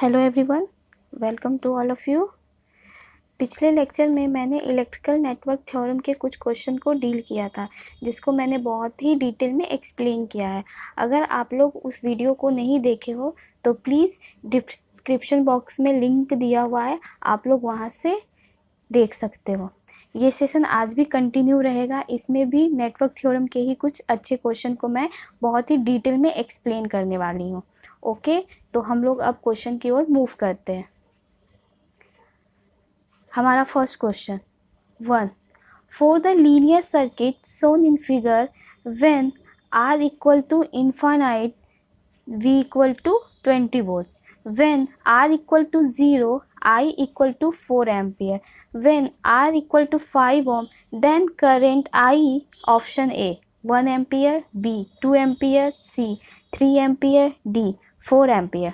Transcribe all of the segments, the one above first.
Hello everyone, welcome to all of you. पिछले lecture में मैंने इलेक्ट्रिकल नेटवर्क थ्योरम के कुछ क्वेश्चन को डील किया था, जिसको मैंने बहुत ही डिटेल में एक्सप्लेन किया है। अगर आप लोग उस वीडियो को नहीं देखे हो तो प्लीज़ डिस्क्रिप्शन बॉक्स में लिंक दिया हुआ है, आप लोग वहाँ से देख सकते हो। ये सेशन आज भी कंटिन्यू रहेगा, इसमें भी नेटवर्क थ्योरम के ही कुछ अच्छे क्वेश्चन को मैं बहुत ही डिटेल में एक्सप्लेन करने वाली हूँ। ओके, तो हम लोग अब क्वेश्चन की ओर मूव करते हैं। हमारा first question 1, for the linear circuit shown in figure when R equal to infinite V equal to 20 volt, when R equal to 0 I equal to 4 ampere, when R equal to 5 ohm then current I option A 1 ampere, B 2 ampere, C 3 ampere, D 4 ampere।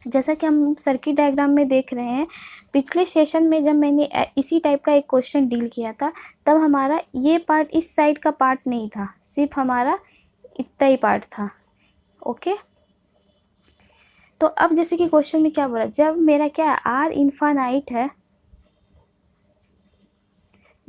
जैसा कि हम circuit diagram में देख रहे हैं, पिछले session में जब मैंने इसी टाइप का एक क्वेश्चन डील किया था तब हमारा ये पार्ट इस साइड का पार्ट नहीं था, सिर्फ हमारा इतना ही पार्ट था। ओके, तो अब जैसे कि क्वेश्चन में क्या बोला, जब मेरा क्या है R इन्फानाइट है,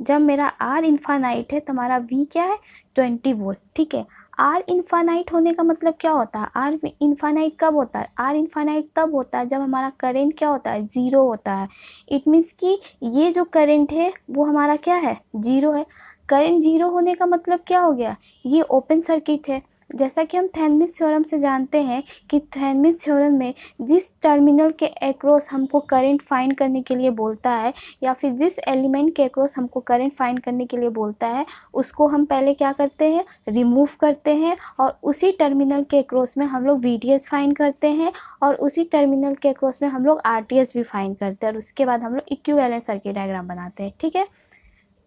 जब मेरा R इन्फानाइट है तो हमारा V क्या है 20 वोल्ट। ठीक है, R इन्फानाइट होने का मतलब क्या होता है, R इन्फानाइट कब होता है, R इन्फानाइट तब होता है जब हमारा करंट क्या होता है, ज़ीरो होता है। इट मीन्स कि ये जो करंट है वो हमारा क्या है, ज़ीरो है। करंट ज़ीरो होने का मतलब क्या हो गया, ये ओपन सर्किट है। जैसा कि हम थेवेनिन्स थ्योरम से जानते हैं कि थेवेनिन्स थ्योरम में जिस टर्मिनल के अक्रॉस हमको करंट फाइंड करने के लिए बोलता है या फिर जिस एलिमेंट के अक्रॉस हमको करंट फाइंड करने के लिए बोलता है, उसको हम पहले क्या करते हैं, रिमूव करते हैं और उसी टर्मिनल के अक्रॉस में हम लोग VTS फाइंड करते हैं और उसी टर्मिनल के अक्रॉस में हम लोग RTS भी फाइंड करते हैं और उसके बाद हम लोग इक्विवेलेंट सर्किट डायग्राम बनाते हैं। ठीक है,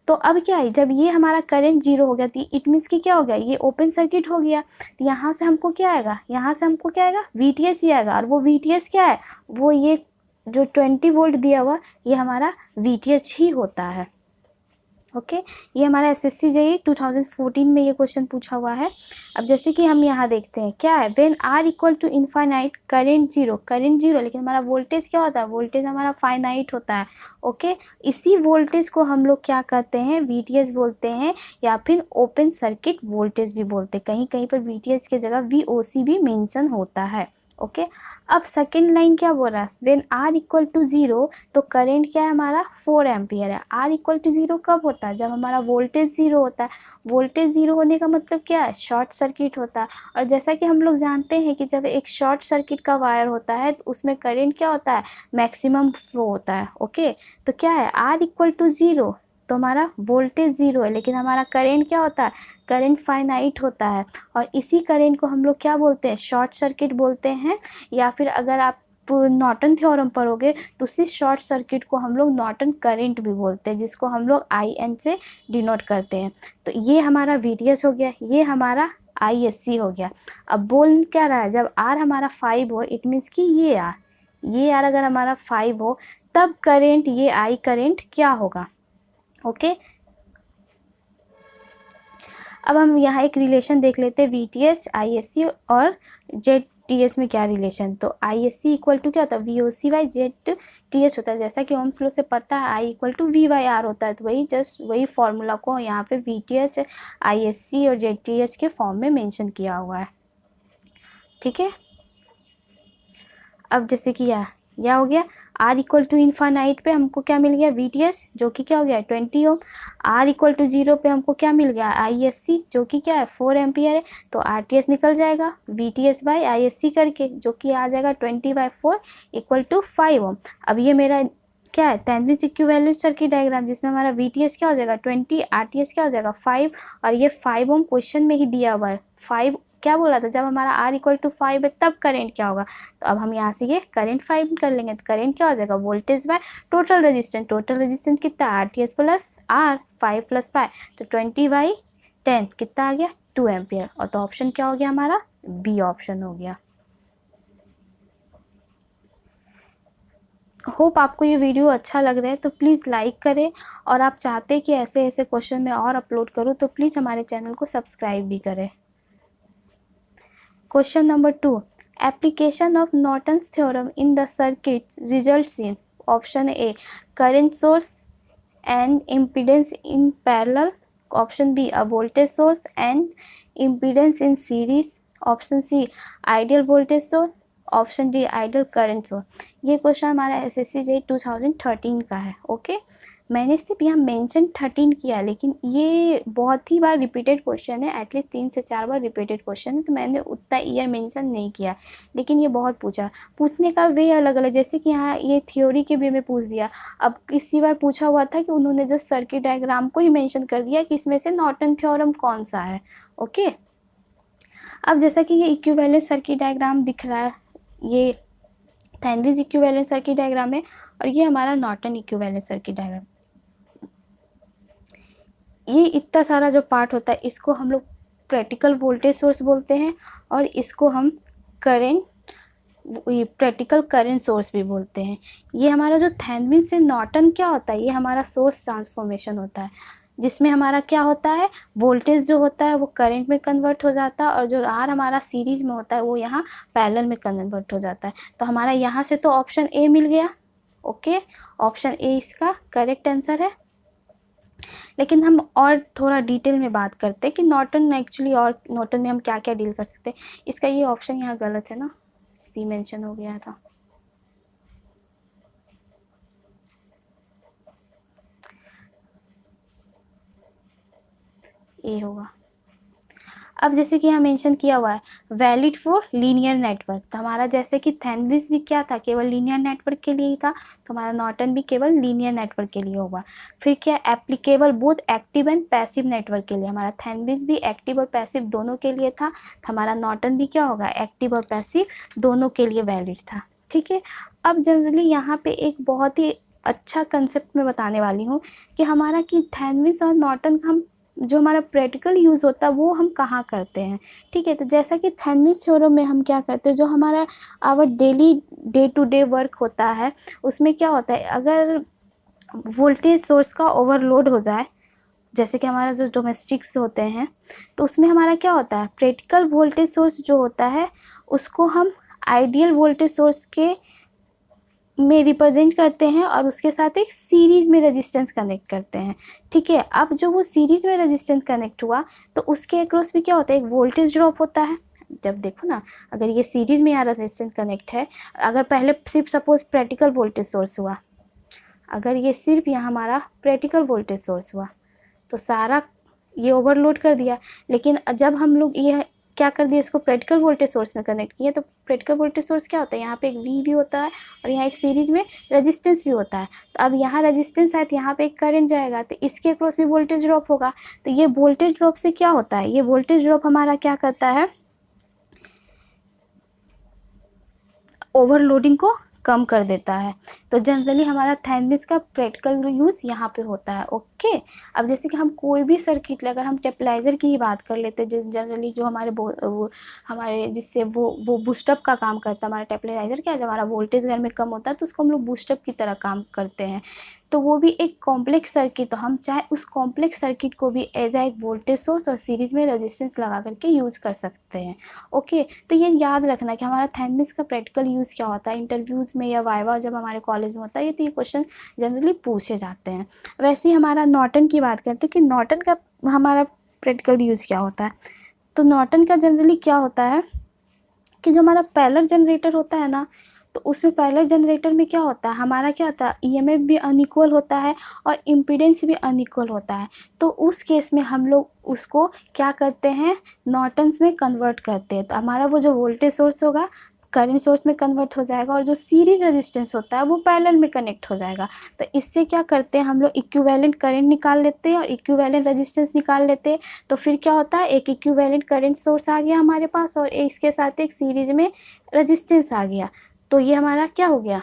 तो अब क्या है, जब ये हमारा करंट जीरो हो गया तो इट मीन्स कि क्या हो गया, ये ओपन सर्किट हो गया। तो यहाँ से हमको क्या आएगा, यहाँ से हमको क्या आएगा, VTS ही आएगा। और वो VTS क्या है, वो ये जो 20 वोल्ट दिया हुआ ये हमारा VTS ही होता है। ओके, ये हमारा SSC JEE 2014 में ये क्वेश्चन पूछा हुआ है। अब जैसे कि हम यहाँ देखते हैं क्या है, when R equal to infinite current zero, लेकिन हमारा वोल्टेज क्या होता है, वोल्टेज हमारा फाइनाइट होता है। ओके, इसी वोल्टेज को हम लोग क्या कहते हैं, VTS बोलते हैं या फिर ओपन सर्किट वोल्टेज भी बोलते हैं। कहीं कहीं पर VTS की जगह VOC भी मेंशन होता है। ओके, अब सेकेंड लाइन क्या बोल रहा है, when R equal to zero, तो करेंट क्या है हमारा 4 एम्पियर है। R इक्वल टू ज़ीरो कब होता है, जब हमारा वोल्टेज ज़ीरो होता है। वोल्टेज ज़ीरो होने का मतलब क्या है, शॉर्ट सर्किट होता है। और जैसा कि हम लोग जानते हैं कि जब एक शॉर्ट सर्किट का वायर होता है तो उसमें करेंट क्या होता है, मैक्सिमम फ्लो होता है। ओके, तो क्या है R इक्वल टू ज़ीरो, तो हमारा वोल्टेज ज़ीरो है लेकिन हमारा करेंट क्या होता है, करेंट फाइनाइट होता है। और इसी करेंट को हम लोग क्या बोलते हैं, शॉर्ट सर्किट बोलते हैं। या फिर अगर आप नॉर्टन थ्योरम पढ़ोगे तो उसी शॉर्ट सर्किट को हम लोग नॉर्टन करंट भी बोलते हैं, जिसको हम लोग IN से डिनोट करते हैं। तो ये हमारा VTS हो गया, ये हमारा ISC हो गया। अब बोल क्या रहा है, जब R हमारा 5 हो, इट मीन्स कि ये R अगर हमारा 5 हो तब करेंट, ये I करेंट क्या होगा। ओके, अब हम यहाँ एक रिलेशन देख लेते हैं, VTH ISC और ZTS में क्या रिलेशन। तो ISC इक्वल टू क्या होता है, VOC बाई ZTH होता है। जैसा कि ओम्स लॉ से पता है I equal to V by R होता है, तो वही जस्ट वही फॉर्मूला को यहाँ पे VTH ISC और ZTH के फॉर्म में मेंशन किया हुआ है। ठीक है, अब जैसे कि यह हो गया, R इक्वल टू इन्फानाइट पे हमको क्या मिल गया, VTS जो कि क्या हो गया 20 ओम। R इक्वल टू ज़ीरो पे हमको क्या मिल गया, ISC जो कि क्या है 4 एम्पियर है। तो RTS निकल जाएगा VTS बाई ISC करके, जो कि आ जाएगा 20/4 इक्वल टू 5 ओम। अब ये मेरा क्या है, थेवेनिन्स इक्विवेलेंट सर्किट डायग्राम, जिसमें हमारा VTS क्या हो जाएगा 20, RTS क्या हो जाएगा 5 और ये 5 ओम क्वेश्चन में ही दिया हुआ है। 5 क्या बोला था, जब हमारा R इक्वल टू 5 है तब करंट क्या होगा। तो अब हम यहाँ से ये करंट फाइंड कर लेंगे। तो करंट क्या हो जाएगा, voltage by total resistance. Total resistance कितना, RTS प्लस R 5 प्लस 5, तो 20/10 कितना आ गया 2 एम्पियर। और तो ऑप्शन क्या हो गया हमारा, B ऑप्शन हो गया। होप आपको ये वीडियो अच्छा लग रहा है तो प्लीज़ लाइक करें, और आप चाहते हैं कि ऐसे ऐसे क्वेश्चन मैं और अपलोड करूँ तो प्लीज़ हमारे चैनल को सब्सक्राइब भी करें। Question number 2, Application of Norton's theorem in the circuit results in option A current source and impedance in parallel, option B a voltage source and impedance in series, option C ideal voltage source, option D ideal current source. ये question हमारा SSC JE 2013 का है। Okay, मैंने सिर्फ यहाँ mention 13 किया, लेकिन ये बहुत ही बार रिपीटेड क्वेश्चन है, एटलीस्ट 3 से 4 बार रिपीटेड क्वेश्चन है, तो मैंने उतना ईयर मेंशन नहीं किया, लेकिन ये बहुत पूछने का वे अलग अलग, जैसे कि यहाँ ये थ्योरी के वे में पूछ दिया। अब इसी बार पूछा हुआ था कि उन्होंने जस्ट सर्किट डायग्राम को ही मेंशन कर दिया कि इसमें से नॉर्टन थ्योरम कौन सा है। ओके, अब जैसा कि ये इक्विवेलेंट सर्किट डायग्राम दिख रहा है, ये थेवेनिन इक्विवेलेंट सर्किट डायग्राम है और ये हमारा नॉर्टन इक्विवेलेंट सर्किट डायग्राम। ये इतना सारा जो पार्ट होता है इसको हम लोग प्रैक्टिकल वोल्टेज सोर्स बोलते हैं और इसको हम प्रैक्टिकल करंट सोर्स भी बोलते हैं। ये हमारा जो थेवेनिन से नॉर्टन क्या होता है, ये हमारा सोर्स ट्रांसफॉर्मेशन होता है, जिसमें हमारा क्या होता है, वोल्टेज जो होता है वो करंट में कन्वर्ट हो जाता है और जो आर हमारा सीरीज में होता है वो यहाँ पैरेलल में कन्वर्ट हो जाता है। तो हमारा यहाँ से तो ऑप्शन ए मिल गया। ओके, ऑप्शन ए इसका करेक्ट आंसर है। लेकिन हम और थोड़ा डिटेल में बात करते हैं कि नॉर्टन एक्चुअली और नॉर्टन में हम क्या क्या डील कर सकते हैं। इसका ये ऑप्शन यहाँ गलत है ना, सी मेंशन हो गया था। ए होगा। अब जैसे कि यहाँ मेंशन किया हुआ है वैलिड फॉर लीनियर नेटवर्क, तो हमारा जैसे कि थेवेनिन भी क्या था, केवल लीनियर नेटवर्क के लिए ही था, तो हमारा नॉर्टन भी केवल लीनियर नेटवर्क के लिए होगा। फिर क्या applicable both active and passive network के लिए, हमारा थेवेनिन भी एक्टिव और पैसिव दोनों के लिए था, तो हमारा नॉर्टन भी क्या होगा, एक्टिव और पैसिव दोनों के लिए वैलिड था। ठीक है, अब जनरली यहाँ पे एक बहुत ही अच्छा कंसेप्ट मैं बताने वाली हूँ कि हमारा कि थेवेनिन और नॉर्टन का हम जो हमारा प्रैक्टिकल यूज़ होता है वो हम कहाँ करते हैं। ठीक है, तो जैसा कि थेवेनिन थ्योरम में हम क्या करते हैं, जो हमारा our daily day to day work होता है उसमें क्या होता है, अगर वोल्टेज सोर्स का ओवरलोड हो जाए, जैसे कि हमारा जो डोमेस्टिक्स होते हैं, तो उसमें हमारा क्या होता है, प्रैक्टिकल वोल्टेज सोर्स जो होता है उसको हम आइडियल वोल्टेज सोर्स के में रिप्रेजेंट करते हैं और उसके साथ एक सीरीज में रेजिस्टेंस कनेक्ट करते हैं। ठीक है, अब जो वो सीरीज में रेजिस्टेंस कनेक्ट हुआ तो उसके अक्रॉस भी क्या होता है, एक वोल्टेज ड्रॉप होता है। जब देखो ना, अगर ये सीरीज में यहाँ रेजिस्टेंस कनेक्ट है, अगर पहले सिर्फ सपोज प्रैक्टिकल वोल्टेज सोर्स हुआ, अगर ये सिर्फ यहाँ हमारा प्रैक्टिकल वोल्टेज सोर्स हुआ तो सारा ये ओवरलोड कर दिया, लेकिन जब हम लोग ये क्या कर दिया, इसको प्रैक्टिकल वोल्टेज सोर्स में कनेक्ट किया, तो प्रैक्टिकल वोल्टेज सोर्स क्या होता है, यहाँ पे एक वी भी होता है और यहाँ एक सीरीज में रेजिस्टेंस भी होता है। तो अब यहाँ रेजिस्टेंस है तो यहाँ पे एक करंट जाएगा, तो इसके अक्रॉस भी वोल्टेज ड्रॉप होगा। तो ये वोल्टेज ड्रॉप से क्या होता है, ये वोल्टेज ड्रॉप हमारा क्या करता है, ओवरलोडिंग को कम कर देता है। तो जनरली हमारा थेवेनिन का प्रैक्टिकल यूज़ यहाँ पे होता है। ओके, अब जैसे कि हम कोई भी सर्किट ले, अगर हम स्टेबलाइजर की ही बात कर लेते हैं, जिस जनरली जो हमारे जिससे वो बूस्टअप का काम करता है, हमारा स्टेबलाइजर क्या है, जब हमारा वोल्टेज घर में कम होता है तो उसको हम लोग बूस्टअप की तरह काम करते हैं, तो वो भी एक कॉम्प्लेक्स सर्किट, तो हम चाहे उस कॉम्प्लेक्स सर्किट को भी एज एक वोल्टेज सोर्स और सीरीज में रेजिस्टेंस लगा करके यूज़ कर सकते हैं। ओके, तो ये याद रखना कि हमारा थेवेनिन का प्रैक्टिकल यूज़ क्या होता है, इंटरव्यूज़ में या वाइवा जब हमारे कॉलेज में होता है, तो ये क्वेश्चन जनरली पूछे जाते हैं। वैसे ही हमारा नॉर्टन की बात करते हैं कि नॉर्टन का हमारा प्रैक्टिकल यूज़ क्या होता है, तो नॉर्टन का जनरली क्या होता है कि जो हमारा पैरेलल जनरेटर होता है ना, तो उसमें पैरेलल जनरेटर में क्या होता है, हमारा क्या होता है, ईएमएफ भी अनइक्वल होता है और इम्पीडेंस भी अनइक्वल होता है। तो उस केस में हम लोग उसको क्या करते हैं, नॉर्टन्स में कन्वर्ट करते हैं। तो हमारा वो जो वोल्टेज सोर्स होगा करंट सोर्स में कन्वर्ट हो जाएगा और जो सीरीज रेजिस्टेंस होता है वो पैरेलल में कनेक्ट हो जाएगा। तो इससे क्या करते हैं, हम लोग इक्विवेलेंट करंट निकाल लेते हैं और इक्विवेलेंट रेजिस्टेंस निकाल लेते हैं। तो फिर क्या होता है, एक इक्विवेलेंट करंट सोर्स आ गया हमारे पास और इसके साथ एक सीरीज में रेजिस्टेंस आ गया। तो ये हमारा क्या हो गया,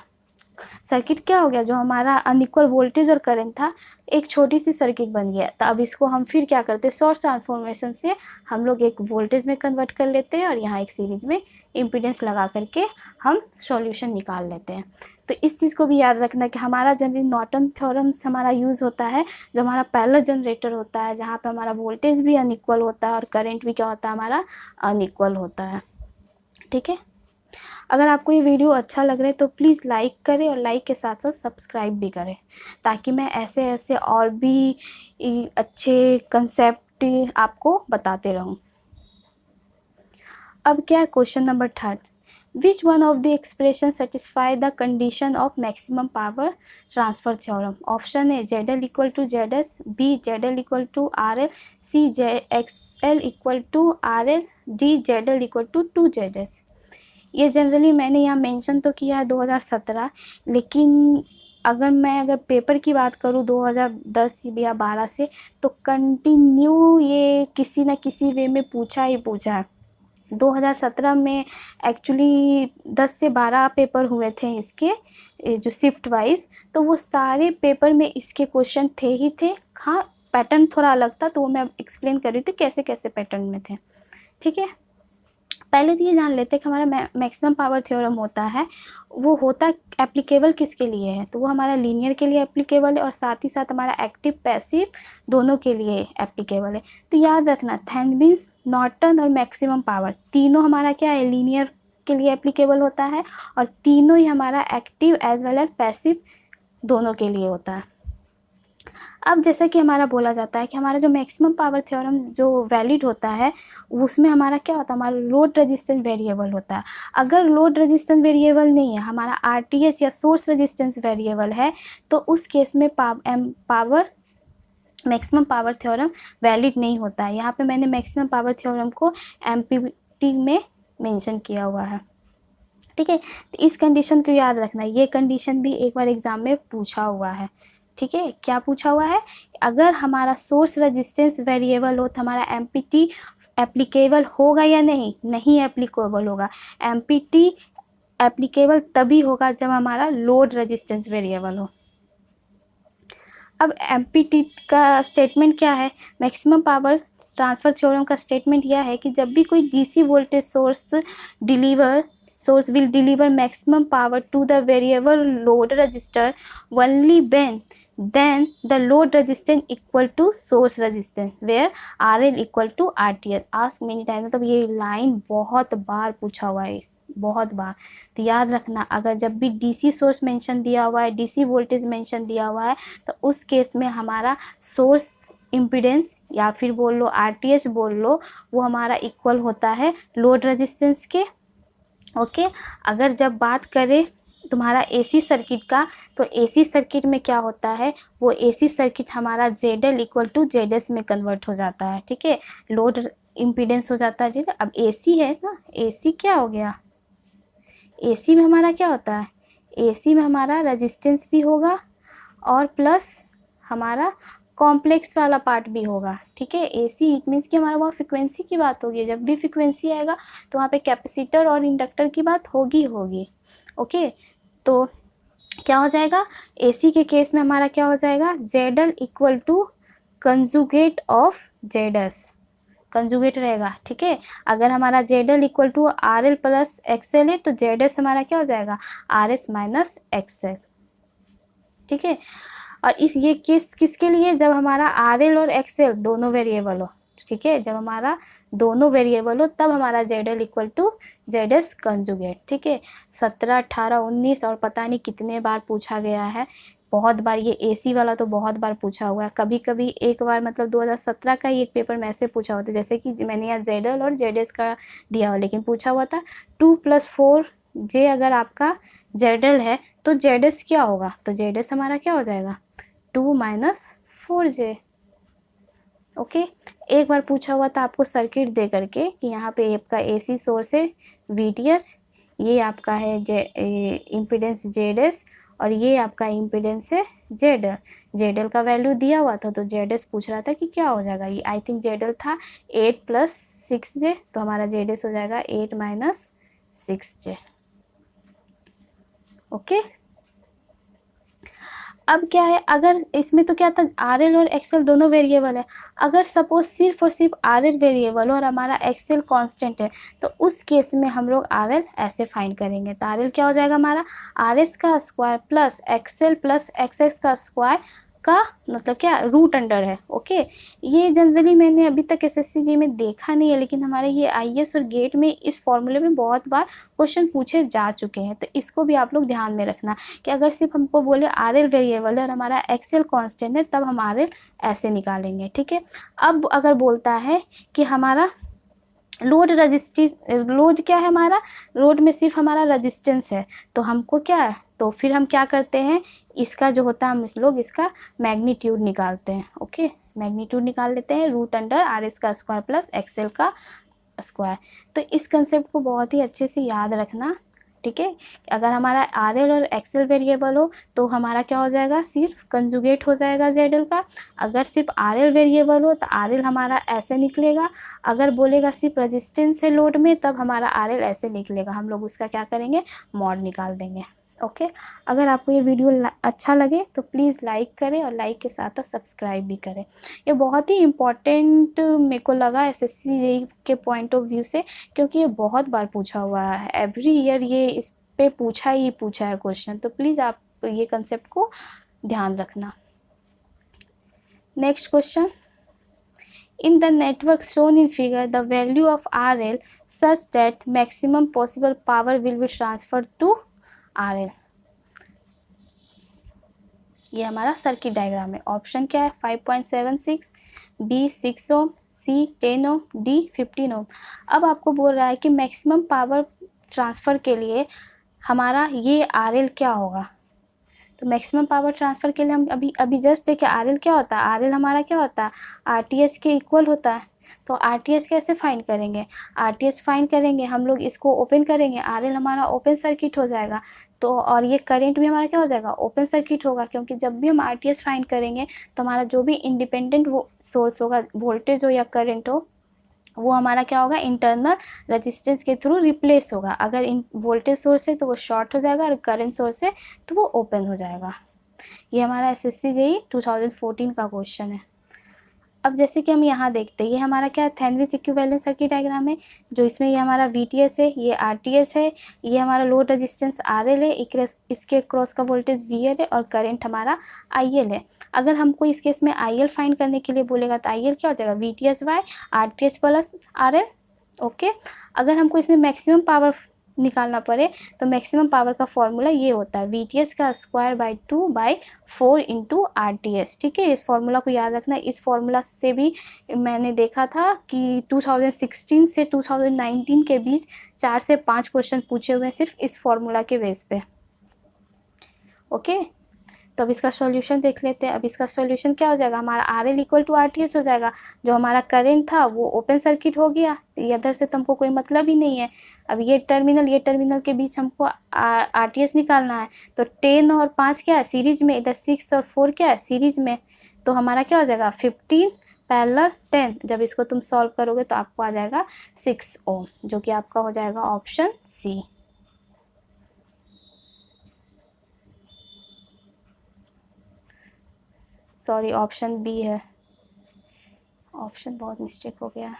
सर्किट क्या हो गया, जो हमारा अनइक्वल वोल्टेज और करंट था एक छोटी सी सर्किट बन गया। तो अब इसको हम फिर क्या करते हैं, सोर्स ट्रांसफॉर्मेशन से हम लोग एक वोल्टेज में कन्वर्ट कर लेते हैं और यहाँ एक सीरीज में इम्पीडेंस लगा करके हम सॉल्यूशन निकाल लेते हैं। तो इस चीज़ को भी याद रखना कि हमारा जनरली नॉर्टन थ्योरम हमारा यूज़ होता है जो हमारा पैरेलल जनरेटर होता है, जहाँ पे हमारा वोल्टेज भी अनइक्वल होता है और करंट भी क्या होता है, हमारा अनइक्वल होता है। ठीक है, अगर आपको ये वीडियो अच्छा लग रहा है तो प्लीज़ लाइक करें और लाइक के साथ साथ सब्सक्राइब भी करें, ताकि मैं ऐसे ऐसे और भी अच्छे कंसेप्ट आपको बताते रहूं। अब क्या है question number 3, which one of the expression satisfy the condition of maximum power transfer theorem. Option A Z L equal to Z S, B Z L equal to R L, C J X L equal to R L, D Z L equal to two Z S. ये generally मैंने यहाँ mention तो किया है 2017, लेकिन अगर paper की बात करूँ 2010 या 12 से, तो कंटिन्यू ये किसी न किसी वे में पूछा ही पूछा है। 2017 में एक्चुअली 10 से 12 पेपर हुए थे इसके, जो शिफ्ट वाइज, तो वो सारे पेपर में इसके क्वेश्चन थे ही थे। हाँ, पैटर्न थोड़ा अलग था, तो वो मैं एक्सप्लेन कर रही थी कैसे कैसे पैटर्न में थे। ठीक है, पहले तो ये जान लेते हैं कि हमारा मैक्सिमम पावर थ्योरम होता है, वो होता एप्लीकेबल किसके लिए है, तो वो हमारा लीनियर के लिए एप्लीकेबल है और साथ ही साथ हमारा एक्टिव पैसिव दोनों के लिए एप्लीकेबल है। तो याद रखना, थेवेनिन, नॉर्टन और मैक्सिमम पावर तीनों हमारा क्या है, लीनियर के लिए एप्लीकेबल होता है, और तीनों ही हमारा active as well as passive दोनों के लिए होता है। अब जैसा कि हमारा बोला जाता है कि हमारा जो मैक्सिमम पावर थ्योरम जो वैलिड होता है, उसमें हमारा क्या होता है, हमारा लोड रेजिस्टेंस वेरिएबल होता है। अगर लोड रेजिस्टेंस वेरिएबल नहीं है, हमारा आरटीएच या सोर्स रेजिस्टेंस वेरिएबल है, तो उस केस में मैक्सिमम पावर थ्योरम वैलिड नहीं होता है। यहाँ पे मैंने मैक्सिमम पावर थ्योरम को एमपीटी में मेंशन किया हुआ है। ठीक है, तो इस कंडीशन को याद रखना, ये कंडीशन भी एक बार एग्जाम में पूछा हुआ है। ठीक है, क्या पूछा हुआ है, अगर हमारा सोर्स रेजिस्टेंस वेरिएबल हो तो हमारा एमपीटी एप्लीकेबल होगा या नहीं, नहीं एप्लीकेबल होगा। एमपीटी एप्लीकेबल तभी होगा जब हमारा लोड रेजिस्टेंस वेरिएबल हो। अब एमपीटी का स्टेटमेंट क्या है, मैक्सिमम पावर ट्रांसफ़र थ्योरम का स्टेटमेंट यह है कि जब भी कोई DC voltage source will deliver maximum power to the variable load resistor only when then the load resistance equal to source resistance where RL equal to RTH। ask many times, मतलब ये line बहुत बार पूछा हुआ है, बहुत बार। तो याद रखना, अगर जब भी डीसी सोर्स मेंशन दिया हुआ है, डीसी वोल्टेज मेंशन दिया हुआ है, तो उस केस में हमारा सोर्स इम्पीडेंस या फिर बोल लो आरटीएच बोल लो, वो हमारा इक्वल होता है लोड रेजिस्टेंस के। ओके, अगर जब बात करें तुम्हारा एसी सर्किट का, तो एसी सर्किट में क्या होता है, वो एसी सर्किट हमारा ZL इक्वल टू ZS में कन्वर्ट हो जाता है। ठीक है, लोड इम्पीडेंस हो जाता है। अब एसी है ना, एसी क्या हो गया, एसी में हमारा क्या होता है, एसी में हमारा रेजिस्टेंस भी होगा और प्लस हमारा कॉम्प्लेक्स वाला पार्ट भी होगा। ठीक है, एसी इट मीन्स कि हमारा वहाँ फ्रिक्वेंसी की बात होगी, जब भी फ्रिक्वेंसी आएगा तो वहाँ पे कैपेसिटर और इंडक्टर की बात होगी। ओके, तो क्या हो जाएगा, एसी के केस में हमारा क्या हो जाएगा, ZL equal to conjugate of ZS, conjugate रहेगा। ठीक है, अगर हमारा ZL equal to RL plus XL है, तो ZS हमारा क्या हो जाएगा, RS माइनस XS। ठीक है, और ये किसके लिए, जब हमारा RL और XL दोनों वेरिएबल हो। ठीक है, जब हमारा दोनों वेरिएबल हो तब हमारा ZL equal to ZS conjugate. ठीक है, 17, 18, 19 और पता नहीं कितने बार पूछा गया है, बहुत बार। ये एसी वाला तो बहुत बार पूछा हुआ है। कभी कभी एक बार मतलब 2017 का ही एक पेपर में ऐसे पूछा हुआ था, जैसे कि मैंने यहाँ ZL और ZS का दिया हुआ, लेकिन पूछा हुआ था 2 + 4J। अगर आपका ZL है तो ZS क्या होगा, तो ZS हमारा क्या हो जाएगा, 2 - 4J। ओके, एक बार पूछा हुआ था आपको सर्किट दे करके कि यहाँ पे आपका एसी सोर्स है VTH, ये आपका है इम्पीडेंस ZS और ये आपका इम्पीडेंस है ZL। ZL का वैल्यू दिया हुआ था, तो ZS पूछ रहा था कि क्या हो जाएगा, ये आई थिंक ZL था 8 + 6J, तो हमारा ZS हो जाएगा 8 - 6J। ओके, अब क्या है, अगर इसमें तो क्या था, RL और XL दोनों वेरिएबल है। अगर सपोज सिर्फ और सिर्फ RL वेरिएबल हो और हमारा XL कांस्टेंट है, तो उस केस में हम लोग RL ऐसे फाइंड करेंगे। तो RL क्या हो जाएगा हमारा, RS का square plus XL plus XS का स्क्वायर का मतलब क्या रूट अंडर है। ओके, ये जनरली मैंने अभी तक SSCG में देखा नहीं है, लेकिन हमारे ये IAS और गेट में इस फॉर्मूले में बहुत बार क्वेश्चन पूछे जा चुके हैं। तो इसको भी आप लोग ध्यान में रखना कि अगर सिर्फ हमको बोले RL वेरिएबल है और हमारा XL कांस्टेंट है, तब हम RL ऐसे निकालेंगे। ठीक है, अब अगर बोलता है कि हमारा लोड रजिस्टेंस, लोड क्या है हमारा, लोड में सिर्फ हमारा रजिस्टेंस है, तो हमको क्या है, तो फिर हम क्या करते हैं, इसका जो होता है हम लोग इसका मैग्नीट्यूड निकालते हैं। ओके, मैग्नीट्यूड निकाल लेते हैं रूट अंडर RS का स्क्वायर प्लस XL का स्क्वायर। तो इस कंसेप्ट को बहुत ही अच्छे से याद रखना। ठीक है, अगर हमारा RL और XL वेरिएबल हो तो हमारा क्या हो जाएगा, सिर्फ कंजुगेट हो जाएगा ZL का। अगर सिर्फ RL वेरिएबल हो तो RL हमारा ऐसे निकलेगा। अगर बोलेगा सिर्फ रेजिस्टेंस है लोड में, तब हमारा RL ऐसे निकलेगा। हम लोग उसका क्या करेंगे, मॉड निकाल देंगे। ओके, अगर आपको ये वीडियो अच्छा लगे तो प्लीज़ लाइक करें और लाइक के साथ साथ सब्सक्राइब भी करें। ये बहुत ही इम्पॉर्टेंट मेरे को लगा SSC के पॉइंट ऑफ व्यू से, क्योंकि ये बहुत बार पूछा हुआ है, एवरी ईयर ये इस पे पूछा ही पूछा है क्वेश्चन। तो प्लीज़ आप ये कंसेप्ट को ध्यान रखना। Next question, in the network shown in figure the value of RL such that maximum possible power will be transferred to RL। ये हमारा सर्किट डायग्राम है। ऑप्शन क्या है, 5.76, बी 6 ओम, सी 10 ओम, डी 15 ओम। अब आपको बोल रहा है कि मैक्सिमम पावर ट्रांसफ़र के लिए हमारा ये RL क्या होगा। तो मैक्सिमम पावर ट्रांसफ़र के लिए हम अभी जस्ट देखें RL क्या होता है, RL हमारा क्या होता है, RTS के इक्वल होता है। तो RTS कैसे फाइंड करेंगे, RTS फाइंड करेंगे हम लोग इसको ओपन करेंगे, RL हमारा ओपन सर्किट हो जाएगा। तो और ये करंट भी हमारा क्या हो जाएगा, ओपन सर्किट होगा, क्योंकि जब भी हम RTS फाइंड करेंगे तो हमारा जो भी इंडिपेंडेंट वो सोर्स होगा, वोल्टेज हो या करंट हो, वो हमारा क्या होगा, इंटरनल रेजिस्टेंस के थ्रू रिप्लेस होगा। अगर इन वोल्टेज सोर्स है तो वो शॉर्ट हो जाएगा, और करंट सोर्स है तो वो ओपन हो जाएगा। ये हमारा SSC JEE 2014 का क्वेश्चन है। अब जैसे कि हम यहाँ देखते हैं, ये हमारा क्या है, थेवेनिन इक्विवेलेंट सर्किट डायग्राम है, जो इसमें ये हमारा VTS है, ये RTS है, ये हमारा लोड रेजिस्टेंस RL है, इसके क्रॉस का वोल्टेज VL है, और करंट हमारा IL है। अगर हमको इस केस में IL फाइंड करने के लिए बोलेगा तो IL क्या हो जाएगा, VTS by RTS plus RL। Okay, अगर हमको इसमें मैक्सिमम पावर निकालना पड़े तो मैक्सिमम पावर का फॉर्मूला ये होता है VTS का स्क्वायर बाई 2/4 इंटू RTS। ठीक है, इस फॉर्मूला को याद रखना। इस फॉर्मूला से भी मैंने देखा था कि 2016 से 2019 के बीच 4 से 5 क्वेश्चन पूछे हुए हैं सिर्फ इस फॉर्मूला के बेस पे। ओके, तो अब इसका सॉल्यूशन देख लेते हैं। अब इसका सॉल्यूशन क्या हो जाएगा, हमारा RL इक्वल टू RTS हो जाएगा। जो हमारा करंट था वो ओपन सर्किट हो गया, तो इधर से तो हमको कोई मतलब ही नहीं है। अब ये टर्मिनल के बीच हमको RTS निकालना है। तो 10 और 5 क्या है, सीरीज में, इधर 6 और 4 क्या है, सीरीज में। तो हमारा क्या हो जाएगा, 15 पैरेलल 10। जब इसको तुम सॉल्व करोगे तो आपको आ जाएगा 6 ओम, जो कि आपका हो जाएगा option C. Sorry, option B है, ऑप्शन बहुत मिस्टेक हो गया,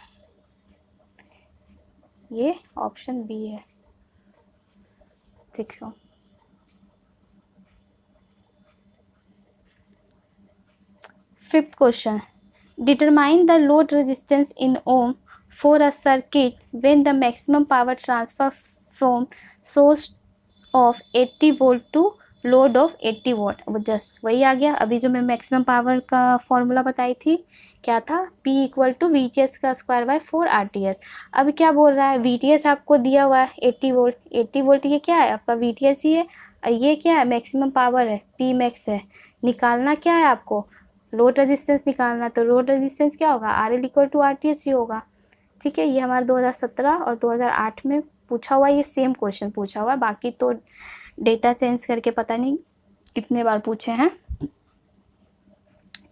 ये ऑप्शन बी है 6 ohm. Fifth question, determine the load resistance in ohm for a circuit when the maximum power transfer from source of 80 volt to load of 80 volt. अब just वही आ गया, अभी जो मैं मैक्सिमम पावर का फॉर्मूला बताई थी क्या था, P इक्वल टू VTS का स्क्वायर बाय 4 RTS। अब क्या बोल रहा है, VTS आपको दिया हुआ है 80 वोल्ट, 80 वोल्ट ये क्या है आपका VTS ही है, और ये क्या है मैक्सिमम पावर है, P मैक्स है। निकालना क्या है आपको, लोड रेजिस्टेंस निकालना। तो लोड रेजिस्टेंस क्या होगा, RL इक्वल टू RTS ही होगा। ठीक है, ये हमारा 2017 और 2008 में पूछा हुआ, ये सेम क्वेश्चन पूछा हुआ है, बाकी तो डेटा चेंज करके पता नहीं कितने बार पूछे हैं।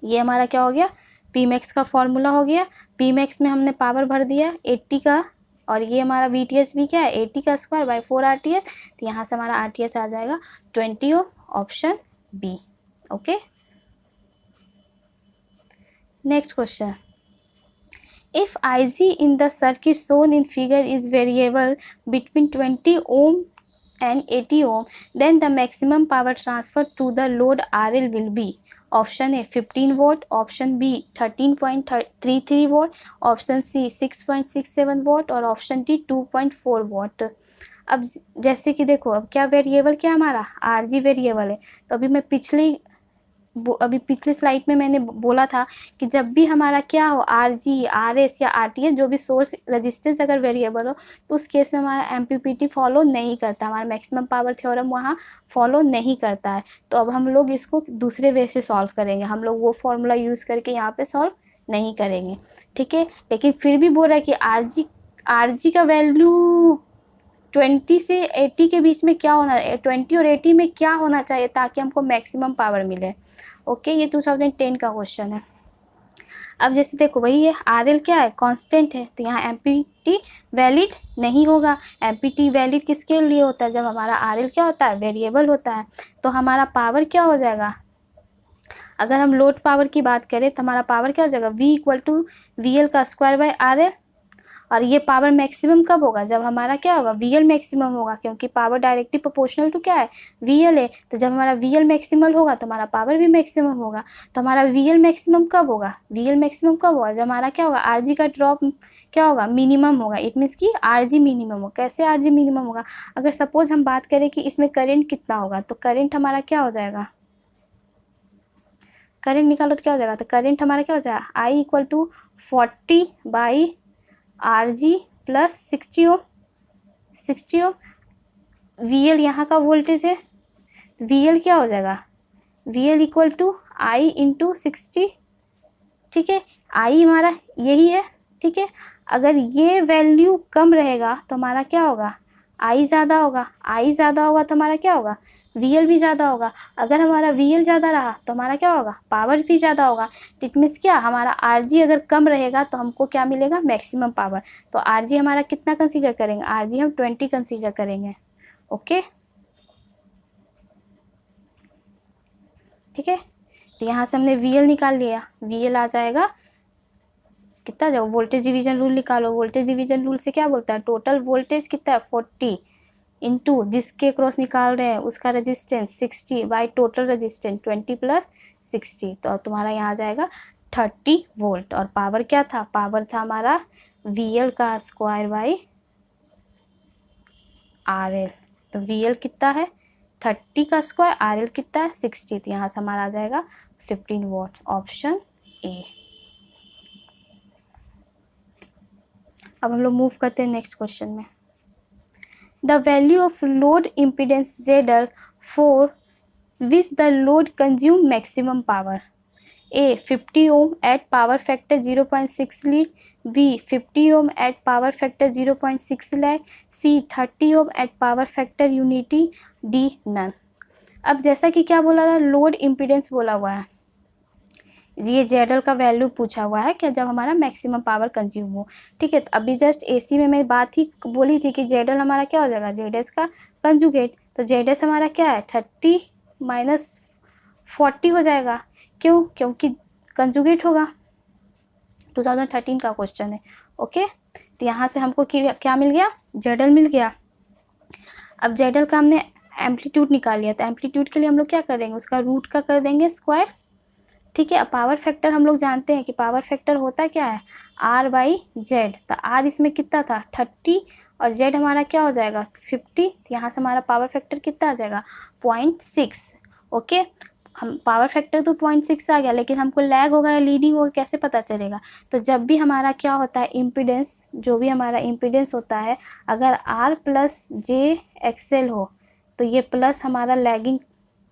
ये हमारा क्या हो गया, P मैक्स का फॉर्मूला हो गया। P मैक्स में हमने पावर भर दिया 80 का, और ये हमारा VTS भी क्या है 80 का स्क्वायर बाय 4 RTS। तो यहाँ से हमारा RTS आ जाएगा 20 ohm, option B. Okay, next question, if IG in the circuit shown in figure is variable between 20 ohm and 80 ohm, then the maximum power transfer to the load RL will be। Option A 15 volt, option B 13.33 volt, option C 6.67 volt और option D 2.4 volt. अब जैसे कि देखो, अब क्या variable क्या हमारा RG variable है। तो अभी पिछली स्लाइड में मैंने बोला था कि जब भी हमारा क्या हो आरजी, आरएस या आरटीएस, जो भी सोर्स रेजिस्टेंस अगर वेरिएबल हो, तो उस केस में हमारा एमपीपीटी फॉलो नहीं करता, हमारा मैक्सिमम पावर थ्योरम वहाँ फॉलो नहीं करता है। तो अब हम लोग इसको दूसरे वे से सॉल्व करेंगे, हम लोग वो फॉर्मूला यूज़ करके यहाँ पे सॉल्व नहीं करेंगे, ठीक है। लेकिन फिर भी बोल रहा है कि आरजी का वैल्यू 20 से 80 के बीच में क्या होना है, 20 और 80 में क्या होना चाहिए ताकि हमको मैक्सिमम पावर मिले। ओके, ये 2010 का क्वेश्चन है। अब जैसे देखो वही है, आर एल क्या है, कांस्टेंट है, तो यहाँ एमपीटी वैलिड नहीं होगा। एमपीटी वैलिड किसके लिए होता है, जब हमारा आर एल क्या होता है, वेरिएबल होता है। तो हमारा पावर क्या हो जाएगा, अगर हम लोड पावर की बात करें तो हमारा पावर क्या हो जाएगा, V equal to V L का स्क्वायर बाय आर एल। और ये पावर मैक्सिमम कब होगा, जब हमारा क्या होगा, VL मैक्सिमम होगा, क्योंकि पावर डायरेक्टली प्रोपोर्शनल टू क्या है, VL है। तो जब हमारा VL मैक्सिमम होगा तो हमारा पावर भी मैक्सिमम होगा। तो हमारा VL मैक्सिमम कब होगा, VL मैक्सिमम कब होगा, जब हमारा क्या होगा, RG का ड्रॉप क्या होगा, मिनिमम होगा। इट मीन्स कि RG मिनिमम होगा। कैसे RG मिनिमम होगा, अगर सपोज हम बात करें कि इसमें करेंट कितना होगा, तो करेंट हमारा क्या हो जाएगा, करेंट निकालो तो क्या हो जाएगा, तो करेंट हमारा क्या हो जाएगा, I equal to 40 by RG plus 60 ohm. VL यहाँ का वोल्टेज है, VL क्या हो जाएगा, VL equal to I into 60, ठीक है। I हमारा यही है, ठीक है। अगर ये वैल्यू कम रहेगा तो हमारा क्या होगा, I ज़्यादा होगा, I ज़्यादा होगा तो हमारा क्या होगा, VL भी ज़्यादा होगा। अगर हमारा VL ज़्यादा रहा तो हमारा क्या होगा, पावर भी ज़्यादा होगा। तो इट मीन्स क्या, हमारा RG अगर कम रहेगा तो हमको क्या मिलेगा, मैक्सिमम पावर। तो RG हमारा कितना कंसीडर करेंगे, RG हम 20 कंसीडर करेंगे। ओके, ठीक है। तो यहाँ से हमने VL निकाल लिया, VL आ जाएगा कितना, जाओ वोल्टेज डिवीजन रूल निकालो। वोल्टेज डिवीजन रूल से क्या बोलता है, टोटल वोल्टेज कितना है 40 इंटू जिसके क्रॉस निकाल रहे हैं उसका resistance 60 by total resistance 20 plus 60। तो तुम्हारा यहाँ आ जाएगा 30 वोल्ट। और पावर क्या था, पावर था हमारा VL का स्क्वायर बाई RL। तो VL कितना है 30 का स्क्वायर, RL कितना है 60। तो यहाँ से हमारा आ जाएगा 15 वोल्ट, ऑप्शन ए। अब हम लोग मूव करते हैं नेक्स्ट क्वेश्चन में। The value of load impedance ZL for which the load consume maximum power, A 50 ohm at power factor 0.6 lead, B 50 ohm at power factor 0.6 lag, C 30 ohm at power factor unity, D none। अब जैसा कि क्या बोला था, load impedance बोला हुआ है, ये ZL का वैल्यू पूछा हुआ है क्या, जब हमारा मैक्सिमम पावर कंज्यूम हो, ठीक है। तो अभी जस्ट AC में मैं बात ही बोली थी कि ZL हमारा क्या हो जाएगा, ZS का कंजुगेट। तो ZS हमारा क्या है 30 माइनस 40 हो जाएगा, क्यों, क्योंकि कंजुगेट होगा। 2013 का क्वेश्चन है। ओके, तो यहाँ से हमको क्या मिल गया, ZL मिल गया। अब ZL का हमने एम्पलीट्यूड निकाल लिया, तो एम्पलीट्यूड के लिए हम लोग क्या करेंगे, उसका रूट का कर देंगे स्क्वायर, ठीक है। अब पावर फैक्टर हम लोग जानते हैं कि पावर फैक्टर होता क्या है, R बाई जेड। तो R इसमें कितना था 30 और Z हमारा क्या हो जाएगा 50। तो यहाँ से हमारा पावर फैक्टर कितना आ जाएगा 0.6। ओके, हम पावर फैक्टर तो 0.6 आ गया, लेकिन हमको लैग होगा या लीडिंग होगा कैसे पता चलेगा। तो जब भी हमारा क्या होता है इम्पीडेंस, जो भी हमारा इम्पीडेंस होता है, अगर R प्लस जे XL हो तो ये प्लस हमारा लैगिंग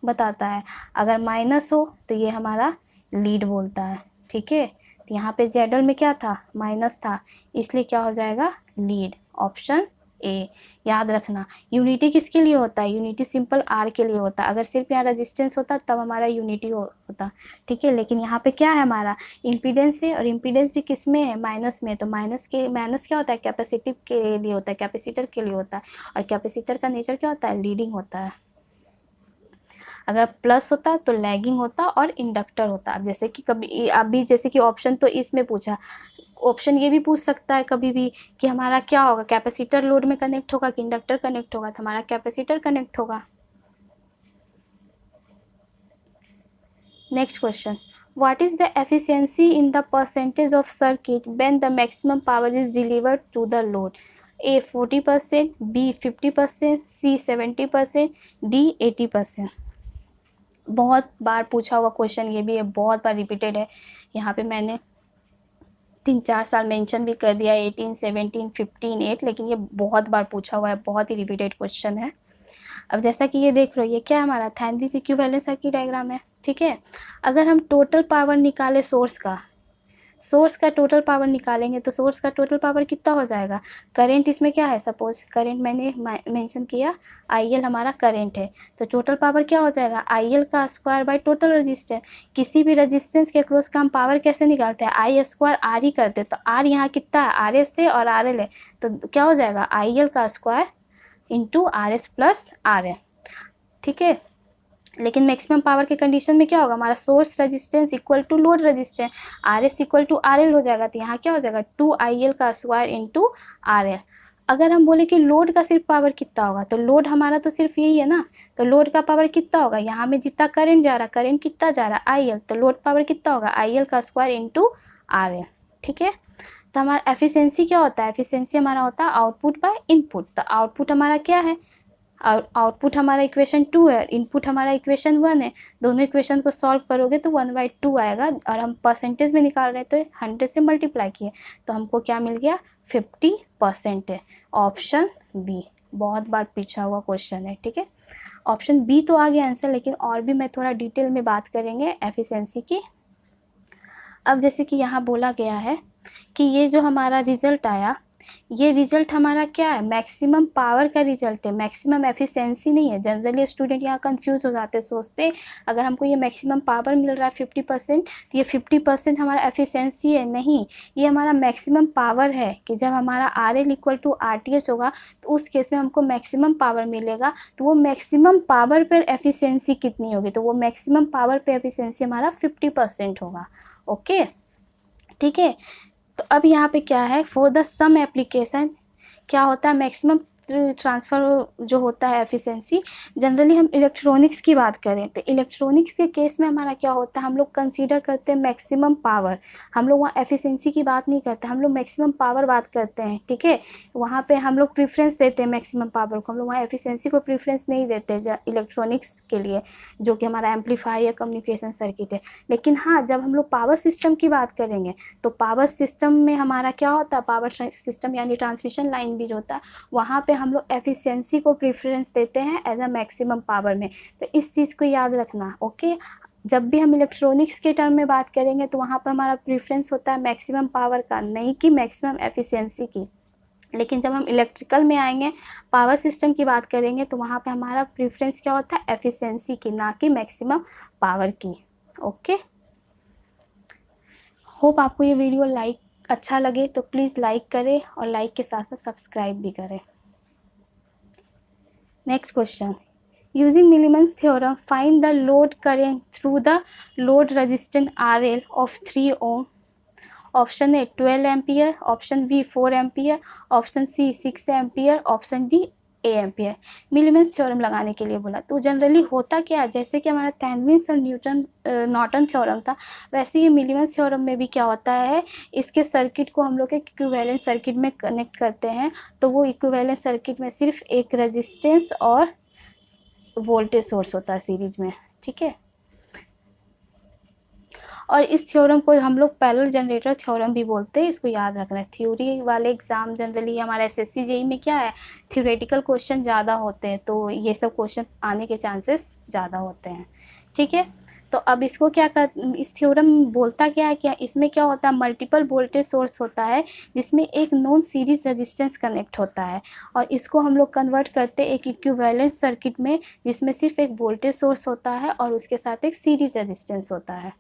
बताता है, अगर माइनस हो तो ये हमारा लीड बोलता है, ठीक है। तो यहाँ पे ZL में क्या था, माइनस था, इसलिए क्या हो जाएगा लीड, ऑप्शन ए। याद रखना यूनिटी किसके लिए होता है, यूनिटी सिंपल R के लिए होता है। अगर सिर्फ यहाँ रेजिस्टेंस होता तब हमारा यूनिटी होता, ठीक है। लेकिन यहाँ पे क्या है, हमारा इम्पीडेंस है, और इम्पीडेंस भी किस में है, माइनस में। तो माइनस क्या होता है, कैपेसिटिव के लिए होता है, कैपेसिटर के लिए होता है। और कैपेसिटर का नेचर क्या होता है, लीडिंग होता है। अगर प्लस होता तो लैगिंग होता और इंडक्टर होता। अब जैसे कि कभी अभी जैसे कि ऑप्शन तो इसमें पूछा, ऑप्शन ये भी पूछ सकता है कभी भी कि हमारा क्या होगा, कैपेसिटर लोड में कनेक्ट होगा कि इंडक्टर कनेक्ट होगा, तो हमारा कैपेसिटर कनेक्ट होगा। Next question, what is the efficiency in the percentage of circuit when the maximum power is delivered to the load? A 40%, B 50%, C 70%, D 80%। बहुत बार पूछा हुआ क्वेश्चन ये भी है, बहुत बार रिपीटेड है। यहाँ पे मैंने 3-4 साल मेंशन भी कर दिया, 18, 17, 15, 8, लेकिन ये बहुत बार पूछा हुआ है, बहुत ही रिपीटेड क्वेश्चन है। अब जैसा कि ये देख लो, ये क्या हमारा थेवेनिन इक्विवेलेंट सर्किट डायग्राम है, ठीक है। अगर हम टोटल पावर निकाले सोर्स का टोटल पावर निकालेंगे तो सोर्स का टोटल पावर कितना हो जाएगा। करंट इसमें क्या है, सपोज करंट मैंने मेंशन किया, IL हमारा करंट है, तो टोटल पावर क्या हो जाएगा, IL का स्क्वायर बाय टोटल रेजिस्टेंस। किसी भी रेजिस्टेंस के अक्रॉस का हम पावर कैसे निकालते हैं, I स्क्वायर R ही करते हैं। तो R यहाँ कितना है, RS है और RL है, तो क्या हो जाएगा, IL का square into RS plus RL, ठीक है। लेकिन मैक्सिमम पावर के कंडीशन में क्या होगा, हमारा source resistance equal to load resistance, RS equal to RL हो जाएगा। तो यहाँ क्या हो जाएगा, 2IL का स्क्वायर इंटू RL। अगर हम बोले कि लोड का सिर्फ पावर कितना होगा, तो लोड हमारा तो सिर्फ यही है ना, तो लोड का पावर कितना होगा, यहाँ में जितना करंट जा रहा, करंट कितना जा रहा IL, तो लोड पावर कितना होगा, IL का स्क्वायर इंटू RL, ठीक है। तो हमारा एफिशिएंसी क्या होता है, एफिशिएंसी हमारा होता है आउटपुट बाय इनपुट। तो आउटपुट हमारा क्या है, आउटपुट हमारा इक्वेशन 2 है, इनपुट हमारा इक्वेशन 1 है। दोनों इक्वेशन को सॉल्व करोगे तो 1/2 आएगा, और हम परसेंटेज में निकाल रहे हैं तो 100 से मल्टीप्लाई किए, तो हमको क्या मिल गया, 50% है। ऑप्शन बी, बहुत बार पूछा हुआ क्वेश्चन है, ठीक है। ऑप्शन बी तो आ गया आंसर, लेकिन और भी मैं थोड़ा डिटेल में बात करेंगे एफिशिएंसी की। अब जैसे कि यहाँ बोला गया है कि ये जो हमारा रिजल्ट आया, ये रिजल्ट हमारा क्या है, मैक्सिमम पावर का रिजल्ट है, मैक्सिमम एफिशिएंसी नहीं है। जनरली स्टूडेंट यहाँ कंफ्यूज हो जाते हैं, सोचते अगर हमको ये मैक्सिमम पावर मिल रहा है 50%, तो ये 50% हमारा एफिशिएंसी है। नहीं, ये हमारा मैक्सिमम पावर है कि जब हमारा RL इक्वल टू RTH होगा तो उस केस में हमको मैक्सिमम पावर मिलेगा। तो वो मैक्सिमम पावर पर एफिशिएंसी कितनी होगी, तो वो मैक्सिमम पावर पर एफिशिएंसी हमारा 50% होगा। ओके, ठीक है। तो अब यहाँ पे क्या है, फॉर द सम एप्लीकेशन क्या होता है, मैक्सिमम ट्रांसफ़र जो होता है एफिशिएंसी। जनरली हम इलेक्ट्रॉनिक्स की बात करें तो इलेक्ट्रॉनिक्स के केस में हमारा क्या होता है, हम लोग कंसीडर करते हैं मैक्सिमम पावर। हम लोग वहाँ एफिशिएंसी की बात नहीं करते, हम लोग मैक्सिमम पावर बात करते हैं, ठीक है। वहाँ पे हम लोग प्रेफरेंस देते हैं मैक्सिमम पावर को, हम लोग वहाँ एफिशिएंसी को प्रेफरेंस नहीं देते इलेक्ट्रॉनिक्स के लिए, जो कि हमारा एम्पलीफायर या कम्युनिकेशन सर्किट है। लेकिन हाँ, जब हम लोग पावर सिस्टम की बात करेंगे तो पावर सिस्टम में हमारा क्या होता है, पावर सिस्टम यानी ट्रांसमिशन लाइन भी जो होता है, वहाँ पे हम लोग एफिशिएंसी को प्रेफरेंस देते हैं एज अ मैक्सिमम पावर में। तो इस चीज़ को याद रखना, ओके। जब भी हम इलेक्ट्रॉनिक्स के टर्म में बात करेंगे तो वहाँ पर हमारा प्रेफरेंस होता है मैक्सिमम पावर का, नहीं कि मैक्सिमम एफिशिएंसी की। लेकिन जब हम इलेक्ट्रिकल में आएंगे, पावर सिस्टम की बात करेंगे, तो वहाँ पे हमारा प्रेफरेंस क्या होता है, एफिशिएंसी की, ना कि मैक्सिमम पावर की। ओके, होप आपको ये वीडियो अच्छा लगे तो प्लीज़ लाइक करें और लाइक के साथ साथ सब्सक्राइब भी करें। Next question, using Millman's theorem find the load current through the load resistance RL of 3 ohm. Option A 12 ampere, option B 4 ampere, option C 6 ampere, option D A ampere. Millman's theorem लगाने के लिए बोला, तो generally होता क्या है, जैसे कि हमारा थेवेनिन और नॉर्टन थ्योरम था, वैसे ही मिलीमन्स थ्योरम में भी क्या होता है, इसके सर्किट को हम लोग एक इक्विवेलेंट सर्किट में कनेक्ट करते हैं। तो वो इक्विवेलेंट सर्किट में सिर्फ एक रेजिस्टेंस और वोल्टेज सोर्स होता है सीरीज में, ठीक है। और इस थ्योरम को हम लोग पैरेलल जनरेटर थ्योरम भी बोलते हैं, इसको याद रखना है। थ्योरी वाले एग्जाम जनरली हमारे SSC JEE में क्या है, थ्योरेटिकल क्वेश्चन ज़्यादा होते हैं, तो ये सब क्वेश्चन आने के चांसेस ज़्यादा होते हैं, ठीक है। तो अब इसको क्या कर, इस थ्योरम बोलता क्या है, क्या इसमें क्या होता है, मल्टीपल वोल्टेज सोर्स होता है जिसमें एक नॉन सीरीज रेजिस्टेंस कनेक्ट होता है, और इसको हम लोग कन्वर्ट करते हैं एक इक्विवेलेंट सर्किट में जिसमें सिर्फ एक वोल्टेज सोर्स होता है और उसके साथ एक सीरीज रेजिस्टेंस होता है,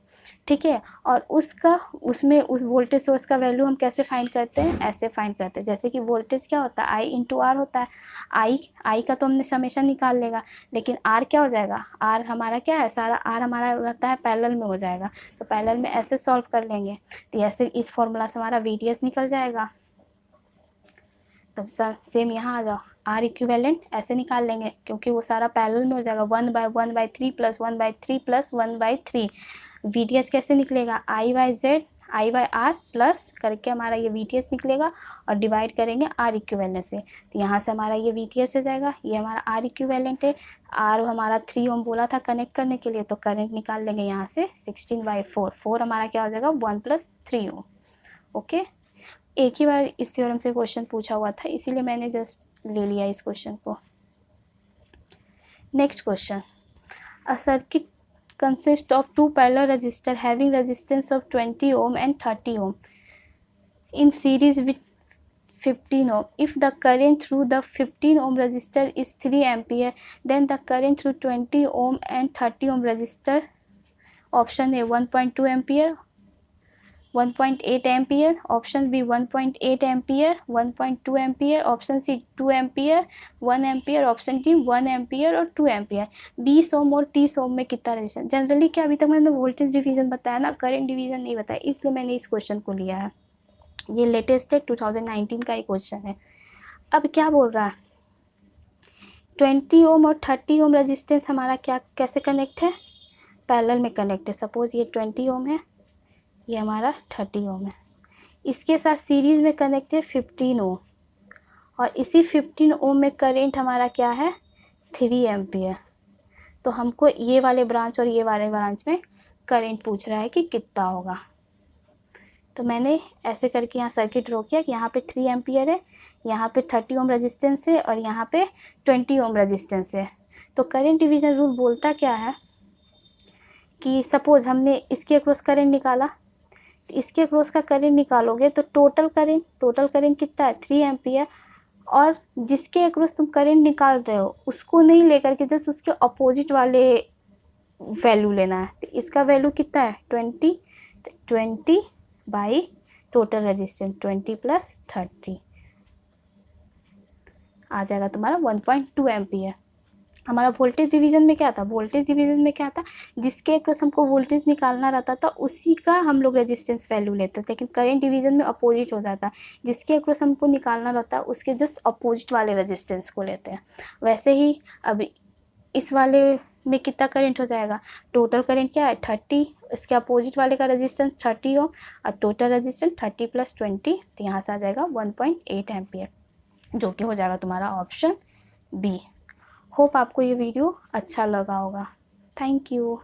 ठीक है। और उसमें उस वोल्टेज सोर्स का वैल्यू हम कैसे फाइंड करते हैं, ऐसे फाइंड करते हैं, जैसे कि वोल्टेज क्या होता है, I × R होता है। आई का तो हमने समेशन निकाल लेगा, लेकिन R क्या हो जाएगा, R हमारा क्या है, सारा R हमारा रहता है पैरेलल में हो जाएगा, तो पैरेलल में ऐसे सॉल्व कर लेंगे, तो ऐसे इस फॉर्मूला से हमारा VDS निकल जाएगा। तो सर सेम यहाँ आ जाओ, आर इक्विवेलेंट ऐसे निकाल लेंगे क्योंकि वो सारा पैरेलल में हो जाएगा, 1/1/3 प्लस 1/3 प्लस 1/3। VTH कैसे निकलेगा, I/Z I/R प्लस करके हमारा ये VTH निकलेगा और डिवाइड करेंगे R इक्विवेलेंट से, तो यहाँ से हमारा ये VTH हो जाएगा, ये हमारा R इक्विवेलेंट है। R हमारा 3 ओम बोला था कनेक्ट करने के लिए, तो करंट निकाल लेंगे यहाँ से 16/4, 4 हमारा क्या हो जाएगा 1 + 3 ओम। ओके, एक ही बार इस थ्योरम से क्वेश्चन पूछा हुआ था इसीलिए मैंने जस्ट ले लिया इस क्वेश्चन को। Next question, a circuit consists of two parallel resistors having resistance of 20 ohm and 30 ohm in series with 15 ohm. If the current through the 15 ohm resistor is 3 ampere, then the current through 20 ohm and 30 ohm resistor, option A 1.2 ampere, 1.8 ampere, option B 1.8 ampere, 1.2 ampere, option C 2 ampere, 1 ampere, option D 1 ampere और 2 ampere. 20 ओम और 30 ओम में कितना resistance, generally क्या अभी तक मैंने voltage division बताया ना, करंट डिवीजन नहीं बताया, इसलिए मैंने इस क्वेश्चन को लिया है। ये लेटेस्ट है, 2019 का ही क्वेश्चन है। अब क्या बोल रहा है, 20 ओम और 30 ओम रेजिस्टेंस हमारा क्या कैसे कनेक्ट है, पैरेलल में कनेक्ट है। सपोज ये 20 ओम है, ये हमारा 30 ओम है, इसके साथ सीरीज़ में कनेक्ट है 15 ओम, और इसी 15 ओम में करंट हमारा क्या है 3 एम्पियर। तो हमको ये वाले ब्रांच और ये वाले ब्रांच में करंट पूछ रहा है कि कितना होगा। तो मैंने ऐसे करके यहाँ सर्किट ड्रॉ किया कि यहाँ पे 3 एम्पियर है, यहाँ पे 30 ओम रेजिस्टेंस है और यहाँ पे 20 ओम रेजिस्टेंस है। तो करंट डिवीज़न रूल बोलता क्या है कि सपोज़ हमने इसके अक्रॉस करंट निकाला, इसके अक्रॉस का करंट निकालोगे तो टोटल करंट कितना है 3 एम्पियर, और जिसके अक्रॉस तुम करंट निकाल रहे हो उसको नहीं लेकर के जस्ट उसके अपोजिट वाले वैल्यू लेना है। तो इसका वैल्यू कितना है 20 बाई टोटल रेजिस्टेंस 20 + 30 आ जाएगा तुम्हारा 1.2 एम्पियर। हमारा वोल्टेज डिवीज़न में क्या था, जिसके अक्रॉस हमको वोल्टेज निकालना रहता था उसी का हम लोग रेजिस्टेंस वैल्यू लेते थे, लेकिन करंट डिवीज़न में अपोजिट हो जाता, जिसके अक्रॉस हमको निकालना रहता है उसके जस्ट अपोजिट वाले रेजिस्टेंस को लेते हैं। वैसे ही अब इस वाले में कितना करंट हो जाएगा, टोटल करंट क्या है 30, इसके अपोजिट वाले का रेजिस्टेंस 30 ओम और टोटल रेजिस्टेंस 30 + 20, तो यहाँ से आ जाएगा 1.8 एम्पियर, जो कि हो जाएगा तुम्हारा ऑप्शन बी। होप आपको ये वीडियो अच्छा लगा होगा। Thank you.